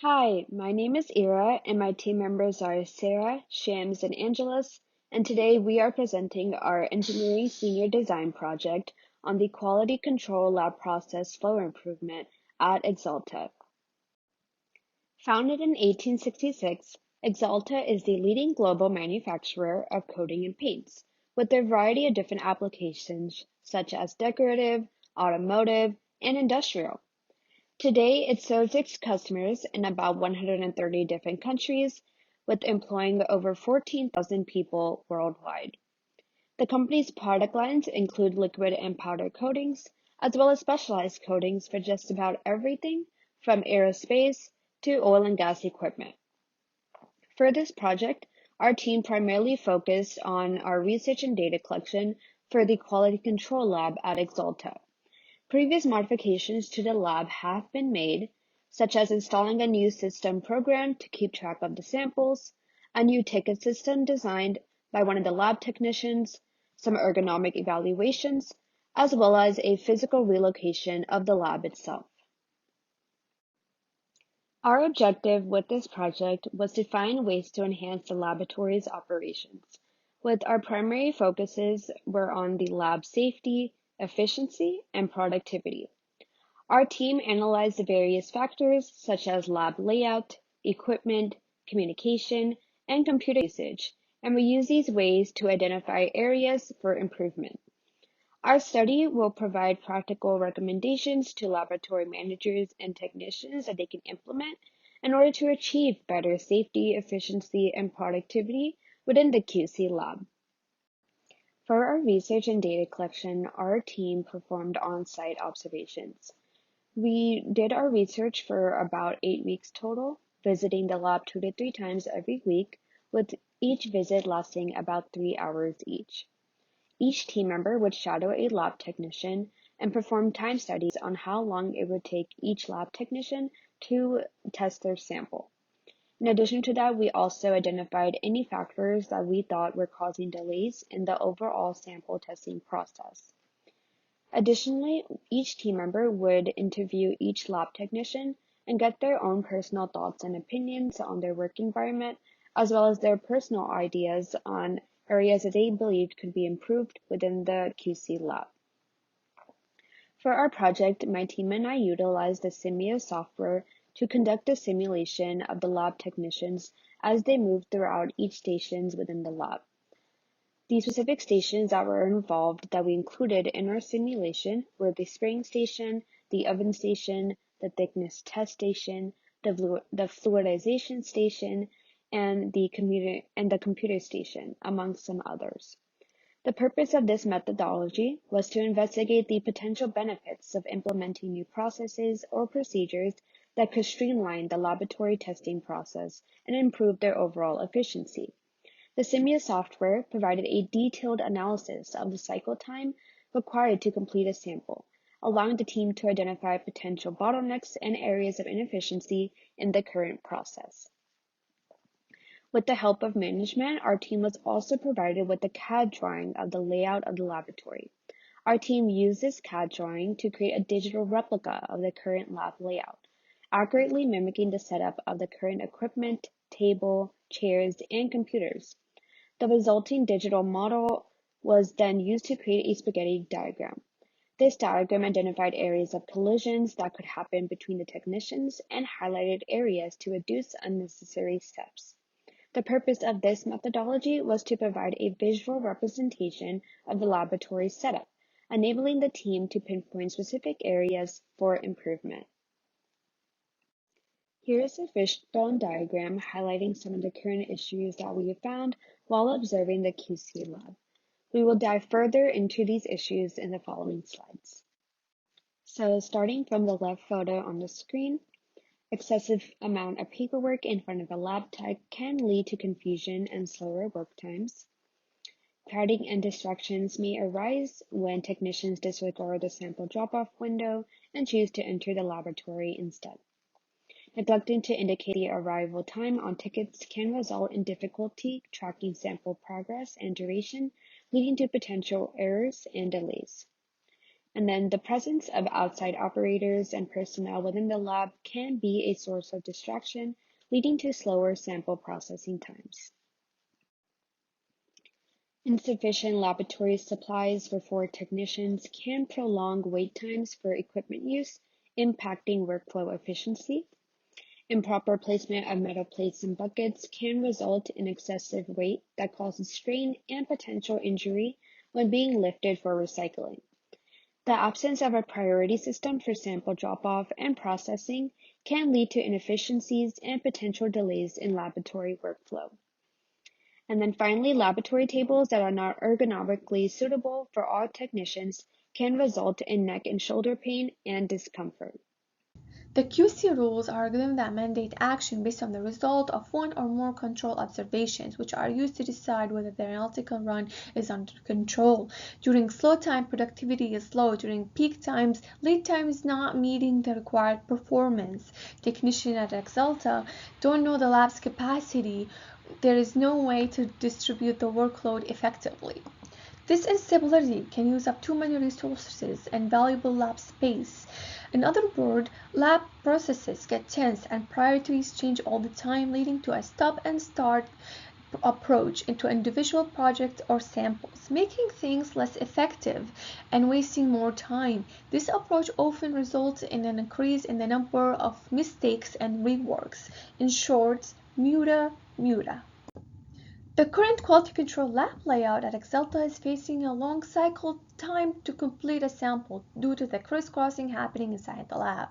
Hi, my name is Ira, and my team members are Sarah, Shams, and Angelus, and today we are presenting our Engineering Senior Design project on the Quality Control Lab Process Flow Improvement at Axalta. Founded in 1866, Axalta is the leading global manufacturer of coating and paints, with a variety of different applications such as decorative, automotive, and industrial. Today, it serves its customers in about 130 different countries, with employing over 14,000 people worldwide. The company's product lines include liquid and powder coatings, as well as specialized coatings for just about everything from aerospace to oil and gas equipment. For this project, our team primarily focused on our research and data collection for the Quality Control Lab at Axalta. Previous modifications to the lab have been made, such as installing a new system program to keep track of the samples, a new ticket system designed by one of the lab technicians, some ergonomic evaluations, as well as a physical relocation of the lab itself. Our objective with this project was to find ways to enhance the laboratory's operations, with our primary focuses were on the lab safety, efficiency, and productivity. Our team analyzed the various factors such as lab layout, equipment, communication, and computer usage, and we use these ways to identify areas for improvement. Our study will provide practical recommendations to laboratory managers and technicians that they can implement in order to achieve better safety, efficiency, and productivity within the QC lab. For our research and data collection, our team performed on-site observations. We did our research for about 8 weeks total, visiting the lab 2 to 3 times every week, with each visit lasting about 3 hours each. Each team member would shadow a lab technician and perform time studies on how long it would take each lab technician to test their sample. In addition to that, we also identified any factors that we thought were causing delays in the overall sample testing process. Additionally, each team member would interview each lab technician and get their own personal thoughts and opinions on their work environment, as well as their personal ideas on areas that they believed could be improved within the QC lab. For our project, my team and I utilized the Simio software to conduct a simulation of the lab technicians as they moved throughout each stations within the lab. The specific stations that were involved that we included in our simulation were the spraying station, the oven station, the thickness test station, the fluidization station, and the computer station, among some others. The purpose of this methodology was to investigate the potential benefits of implementing new processes or procedures that could streamline the laboratory testing process and improve their overall efficiency. The Simia software provided a detailed analysis of the cycle time required to complete a sample, allowing the team to identify potential bottlenecks and areas of inefficiency in the current process. With the help of management, our team was also provided with a CAD drawing of the layout of the laboratory. Our team used this CAD drawing to create a digital replica of the current lab layout, accurately mimicking the setup of the current equipment, table, chairs, and computers. The resulting digital model was then used to create a spaghetti diagram. This diagram identified areas of collisions that could happen between the technicians and highlighted areas to reduce unnecessary steps. The purpose of this methodology was to provide a visual representation of the laboratory setup, enabling the team to pinpoint specific areas for improvement. Here is a fishbone diagram highlighting some of the current issues that we have found while observing the QC lab. We will dive further into these issues in the following slides. So starting from the left photo on the screen, excessive amount of paperwork in front of a lab tech can lead to confusion and slower work times. Crowding and distractions may arise when technicians disregard the sample drop-off window and choose to enter the laboratory instead. Neglecting to indicate the arrival time on tickets can result in difficulty tracking sample progress and duration, leading to potential errors and delays. And then the presence of outside operators and personnel within the lab can be a source of distraction, leading to slower sample processing times. Insufficient laboratory supplies for technicians can prolong wait times for equipment use, impacting workflow efficiency. Improper placement of metal plates and buckets can result in excessive weight that causes strain and potential injury when being lifted for recycling. The absence of a priority system for sample drop-off and processing can lead to inefficiencies and potential delays in laboratory workflow. And then finally, laboratory tables that are not ergonomically suitable for all technicians can result in neck and shoulder pain and discomfort. The QC rules are algorithms that mandate action based on the result of one or more control observations, which are used to decide whether the analytical run is under control. During slow time, productivity is low. During peak times, lead time is not meeting the required performance. Technicians at Axalta don't know the lab's capacity. There is no way to distribute the workload effectively. This instability can use up too many resources and valuable lab space. In other words, lab processes get tense and priorities change all the time, leading to a stop and start approach into individual projects or samples, making things less effective and wasting more time. This approach often results in an increase in the number of mistakes and reworks. In short, muda. The current quality control lab layout at Axalta is facing a long cycle time to complete a sample due to the crisscrossing happening inside the lab.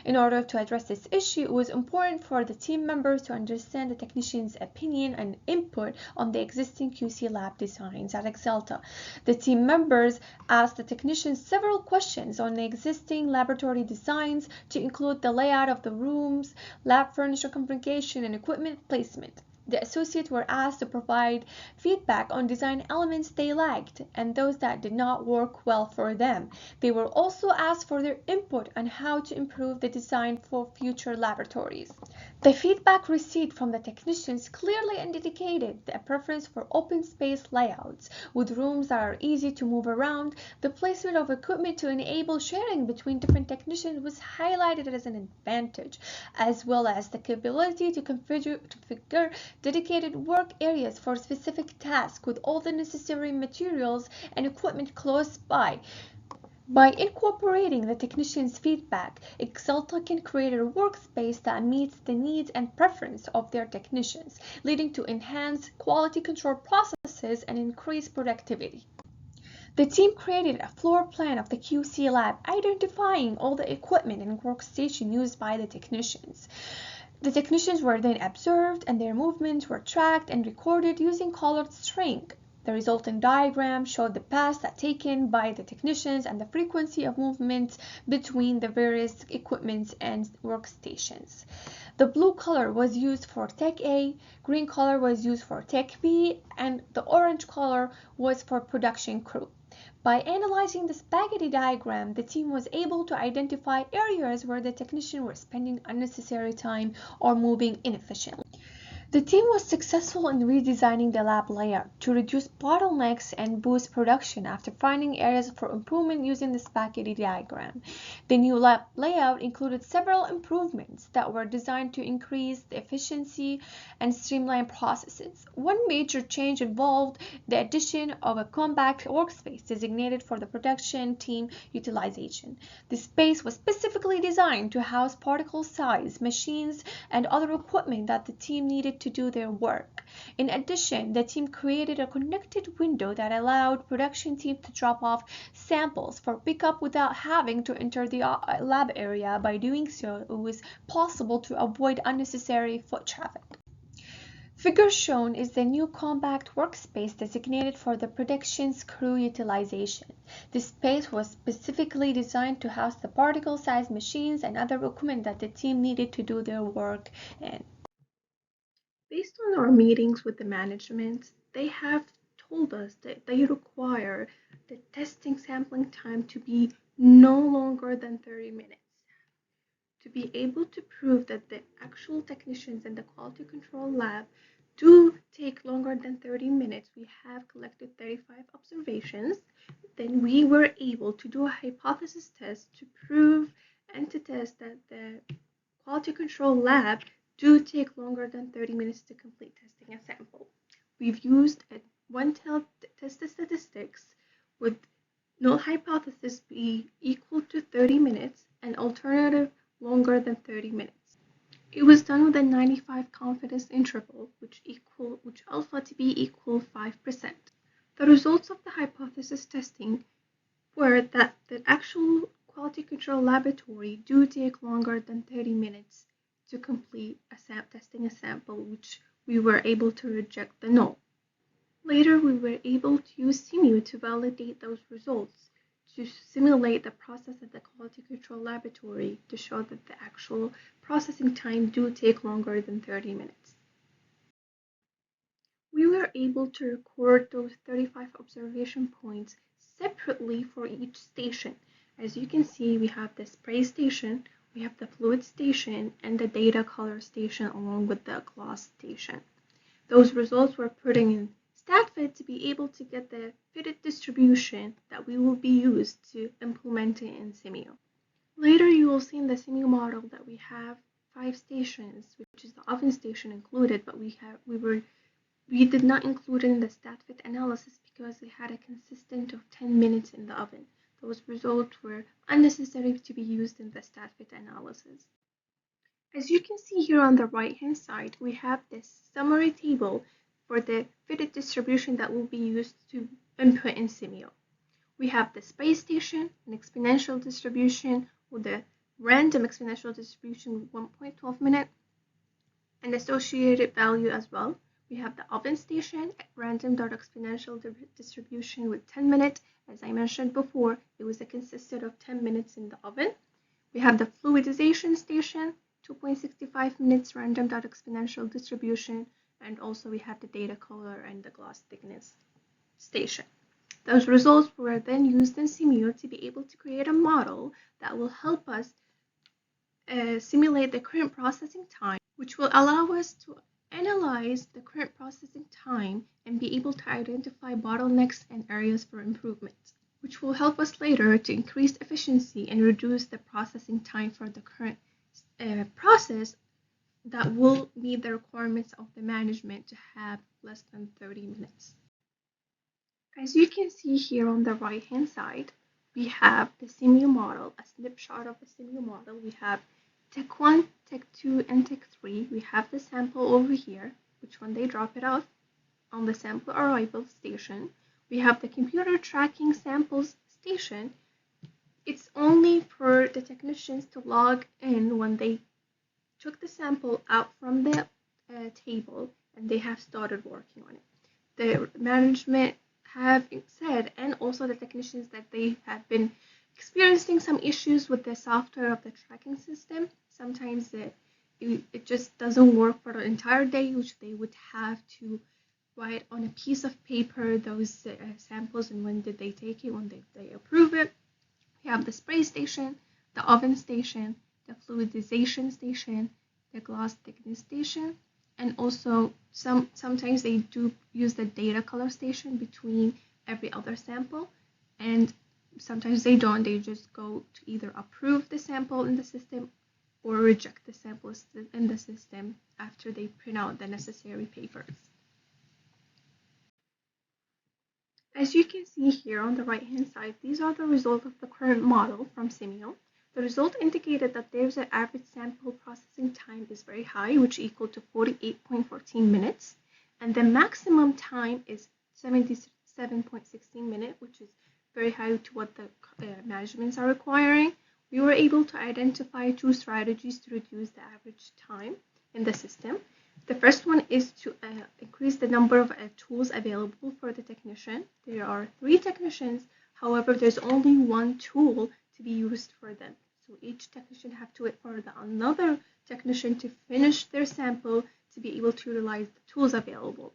In order to address this issue, it was important for the team members to understand the technician's opinion and input on the existing QC lab designs at Axalta. The team members asked the technicians several questions on the existing laboratory designs to include the layout of the rooms, lab furniture configuration, and equipment placement. The associates were asked to provide feedback on design elements they liked and those that did not work well for them. They were also asked for their input on how to improve the design for future laboratories. The feedback received from the technicians clearly indicated a preference for open space layouts with rooms that are easy to move around. The placement of equipment to enable sharing between different technicians was highlighted as an advantage, as well as the capability to configure dedicated work areas for specific tasks with all the necessary materials and equipment close by. By incorporating the technician's feedback, Axalta can create a workspace that meets the needs and preference of their technicians, leading to enhanced quality control processes and increased productivity. The team created a floor plan of the QC lab, identifying all the equipment and workstation used by the technicians. The technicians were then observed and their movements were tracked and recorded using colored string. The resulting diagram showed the paths taken by the technicians and the frequency of movements between the various equipments and workstations. The blue color was used for Tech A, green color was used for Tech B, and the orange color was for production crew. By analyzing the spaghetti diagram, the team was able to identify areas where the technicians were spending unnecessary time or moving inefficiently. The team was successful in redesigning the lab layout to reduce bottlenecks and boost production after finding areas for improvement using the spaghetti diagram. The new lab layout included several improvements that were designed to increase the efficiency and streamline processes. One major change involved the addition of a compact workspace designated for the production team utilization. The space was specifically designed to house particle size machines and other equipment that the team needed to do their work. In addition, the team created a connected window that allowed production team to drop off samples for pickup without having to enter the lab area. By doing so, it was possible to avoid unnecessary foot traffic. Figure shown is the new compact workspace designated for the production's crew utilization. This space was specifically designed to house the particle-sized machines and other equipment that the team needed to do their work in. Based on our meetings with the management, they have told us that they require the testing sampling time to be no longer than 30 minutes. To be able to prove that the actual technicians in the quality control lab do take longer than 30 minutes. We have collected 35 observations. Then we were able to do a hypothesis test to prove and to test that the quality control lab do take longer than 30 minutes to complete testing a sample. We've used a one-tailed test statistics with null hypothesis be equal to 30 minutes and alternative longer than 30 minutes. It was done with a 95 confidence interval, which alpha to be equal 5%. The results of the hypothesis testing were that the actual quality control laboratory do take longer than 30 minutes to complete testing a sample, which we were able to reject the null. Later, we were able to use Simio to validate those results, to simulate the process at the quality control laboratory to show that the actual processing time do take longer than 30 minutes. We were able to record those 35 observation points separately for each station. As you can see, we have the spray station, we have the fluid station, and the data color station along with the gloss station. Those results were put in StatFit to be able to get the fitted distribution that we will be used to implement it in Simio. Later, you will see in the Simio model that we have 5 stations, which is the oven station included, but we did not include it in the StatFit analysis because we had a consistent of 10 minutes in the oven. Those results were unnecessary to be used in the StatFit analysis. As you can see here on the right-hand side, we have this summary table for the fitted distribution that will be used to input in Simio. We have the space station, an exponential distribution with a random exponential distribution with 1.12 minute, and associated value as well. We have the oven station, random exponential distribution with 10 minutes. As I mentioned before, it consisted of 10 minutes in the oven. We have the fluidization station, 2.65 minutes random exponential distribution, and also we have the data color and the gloss thickness station. Those results were then used in Simio to be able to create a model that will help us simulate the current processing time, which will allow us to analyze the current processing time and be able to identify bottlenecks and areas for improvement, which will help us later to increase efficiency and reduce the processing time for the current process that will meet the requirements of the management to have less than 30 minutes. As you can see here on the right-hand side, we have the Simio model, a snapshot of the Simio model. We have Tech 1, Tech 2, and Tech 3. We have the sample over here, which when they drop it off on the sample arrival station, we have the computer tracking samples station. It's only for the technicians to log in when they took the sample out from the table and they have started working on it. The management have said, and also the technicians, that they have been experiencing some issues with the software of the tracking system. Sometimes it just doesn't work for the entire day, which they would have to write on a piece of paper those samples and when did they take it, when they approve it. We have the spray station, the oven station, the fluidization station, the gloss thickness station, and also sometimes they do use the data color station between every other sample, and sometimes they don't. They just go to either approve the sample in the system or reject the samples in the system after they print out the necessary papers. As you can see here on the right-hand side, these are the results of the current model from Simio. The result indicated that there's an average sample processing time is very high, which equal to 48.14 minutes, and the maximum time is 77.16 minutes, which is very high to what the managements are requiring. We were able to identify 2 strategies to reduce the average time in the system. The first one is to increase the number of tools available for the technician. There are 3 technicians, however, there's only 1 tool to be used for them. So each technician have to wait for another technician to finish their sample to be able to utilize the tools available.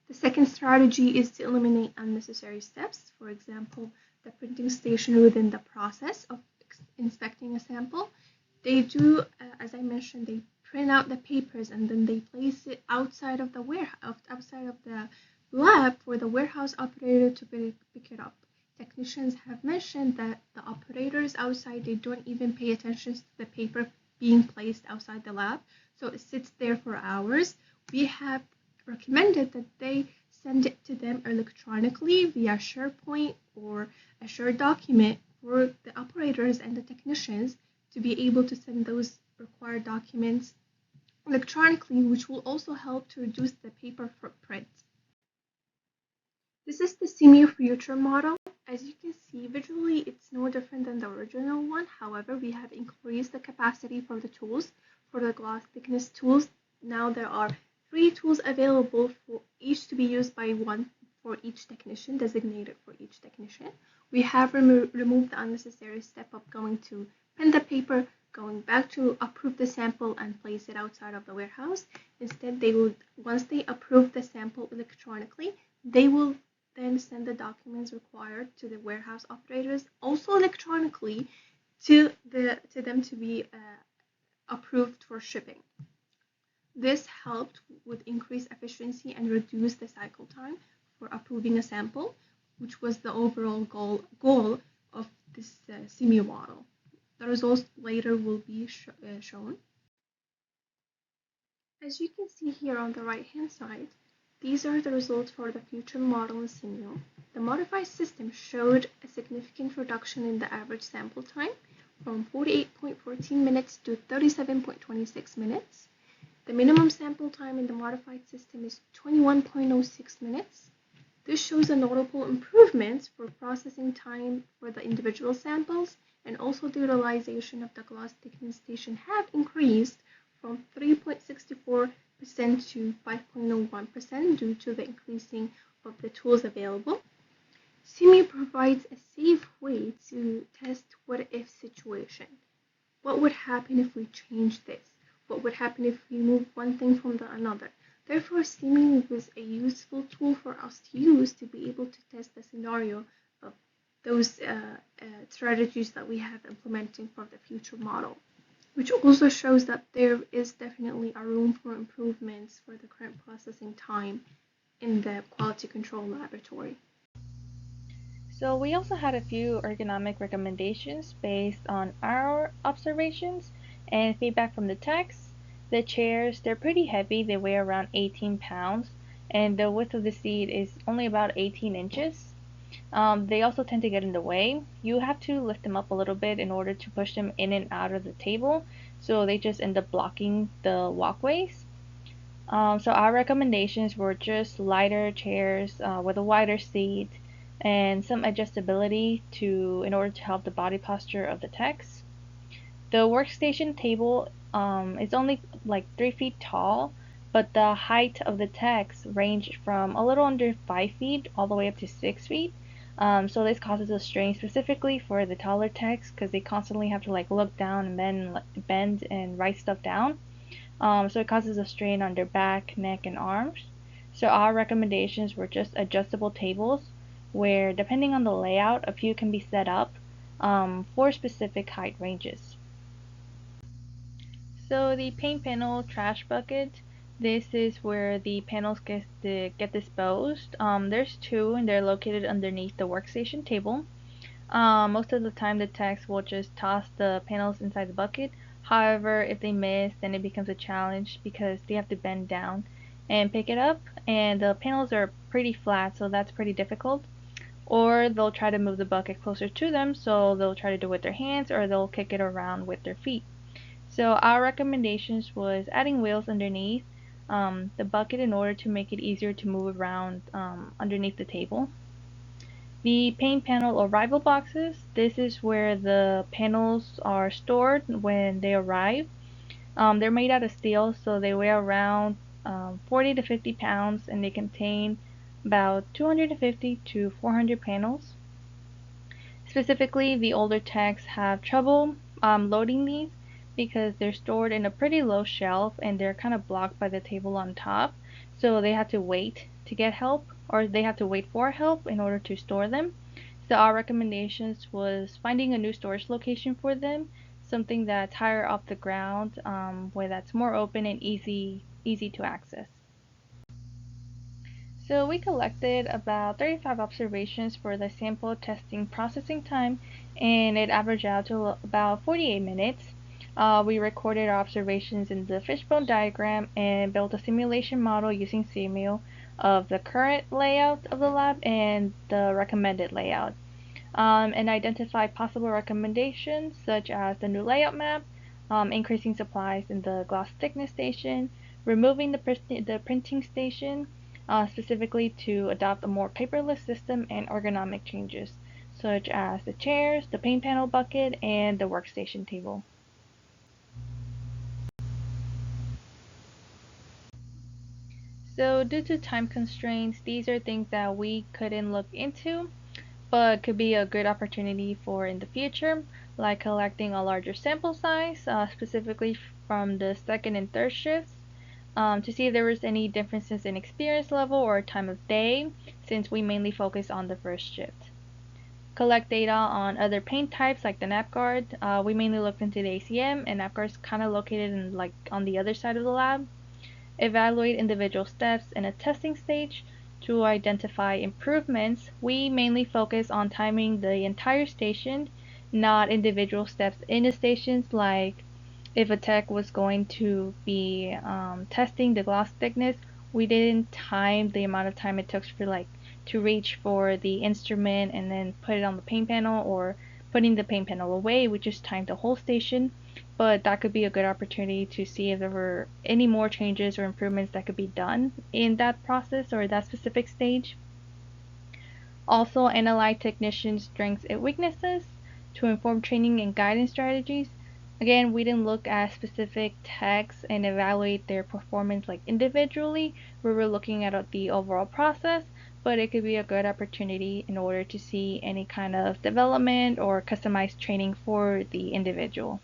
The second strategy is to eliminate unnecessary steps. For example, the printing station within the process of inspecting a sample. They do, as I mentioned, they print out the papers and then they place it outside of the warehouse, outside of the lab for the warehouse operator to pick it up. Technicians have mentioned that the operators outside, they don't even pay attention to the paper being placed outside the lab, so it sits there for hours. We have recommended that they send it to them electronically via SharePoint or a shared document for the operators and the technicians to be able to send those required documents electronically, which will also help to reduce the paper footprint. This is the CMU future model. As you can see, visually it's no different than the original one. However, we have increased the capacity for the tools. For the glass thickness tools, now there are 3 tools available for each to be used by one for each technician, designated for each technician. We have removed the unnecessary step of going to pen the paper, going back to approve the sample and place it outside of the warehouse. Instead, they will, once they approve the sample electronically, they will then send the documents required to the warehouse operators, also electronically, to them to be approved for shipping. This helped with increased efficiency and reduce the cycle time for approving a sample, which was the overall goal of this CMU model. The results later will be shown. As you can see here on the right hand side, these are the results for the future model in CMU. The modified system showed a significant reduction in the average sample time from 48.14 minutes to 37.26 minutes. The minimum sample time in the modified system is 21.06 minutes. This shows a notable improvements for processing time for the individual samples, and also the utilization of the glass thickness station have increased from 3.64% to 5.01% due to the increasing of the tools available. CMU provides a safe way to test what-if situation. What would happen if we change this? What would happen if we move one thing from another? Therefore, CMU was a useful tool for us to use to be able to test the scenario of those strategies that we have implementing for the future model, which also shows that there is definitely a room for improvements for the current processing time in the quality control laboratory. So we also had a few ergonomic recommendations based on our observations and feedback from the techs. The chairs, they're pretty heavy, they weigh around 18 pounds, and the width of the seat is only about 18 inches. They also tend to get in the way. You have to lift them up a little bit in order to push them in and out of the table, so they just end up blocking the walkways. So our recommendations were just lighter chairs with a wider seat and some adjustability in order to help the body posture of the techs. The workstation table is only like 3 feet tall, but the height of the techs ranged from a little under 5 feet all the way up to 6 feet. So this causes a strain specifically for the taller techs because they constantly have to like look down and then bend and write stuff down. So it causes a strain on their back, neck, and arms. So our recommendations were just adjustable tables where depending on the layout, a few can be set up for specific height ranges. So the paint panel trash bucket, this is where the panels get disposed. There's 2 and they're located underneath the workstation table. Most of the time the techs will just toss the panels inside the bucket. However, if they miss, then it becomes a challenge because they have to bend down and pick it up, and the panels are pretty flat, so that's pretty difficult. Or they'll try to move the bucket closer to them, so they'll try to do it with their hands or they'll kick it around with their feet. So our recommendations was adding wheels underneath the bucket in order to make it easier to move around underneath the table. The paint panel arrival boxes, this is where the panels are stored when they arrive. They're made out of steel, so they weigh around 40 to 50 pounds and they contain about 250 to 400 panels. Specifically, the older techs have trouble loading these because they're stored in a pretty low shelf and they're kind of blocked by the table on top, so they have to wait to get help, or they have to wait for help in order to store them. So our recommendations was finding a new storage location for them something that's higher off the ground, where that's more open and easy to access. So we collected about 35 observations for the sample testing processing time, and it averaged out to about 48 minutes. We recorded our observations in the fishbone diagram and built a simulation model using CMU of the current layout of the lab and the recommended layout, and identified possible recommendations such as the new layout map, increasing supplies in the glass thickness station, removing the printing station, specifically to adopt a more paperless system, and ergonomic changes such as the chairs, the paint panel bucket, and the workstation table. So due to time constraints, these are things that we couldn't look into, but could be a good opportunity for in the future, like collecting a larger sample size, specifically from the second and third shifts, to see if there was any differences in experience level or time of day, since we mainly focus on the first shift. Collect data on other paint types like the NapGuard. We mainly looked into the ACM, and NapGuard is kind of located in like on the other side of the lab. Evaluate individual steps in a testing stage. To identify improvements, we mainly focus on timing the entire station, not individual steps in the stations, like if a tech was going to be testing the gloss thickness, we didn't time the amount of time it took for like to reach for the instrument and then put it on the paint panel, or putting the paint panel away. We just timed the whole station, but that could be a good opportunity to see if there were any more changes or improvements that could be done in that process or that specific stage. Also, analyze technicians' strengths and weaknesses to inform training and guidance strategies. Again, we didn't look at specific techs and evaluate their performance like individually. We were looking at the overall process, but it could be a good opportunity in order to see any kind of development or customized training for the individual.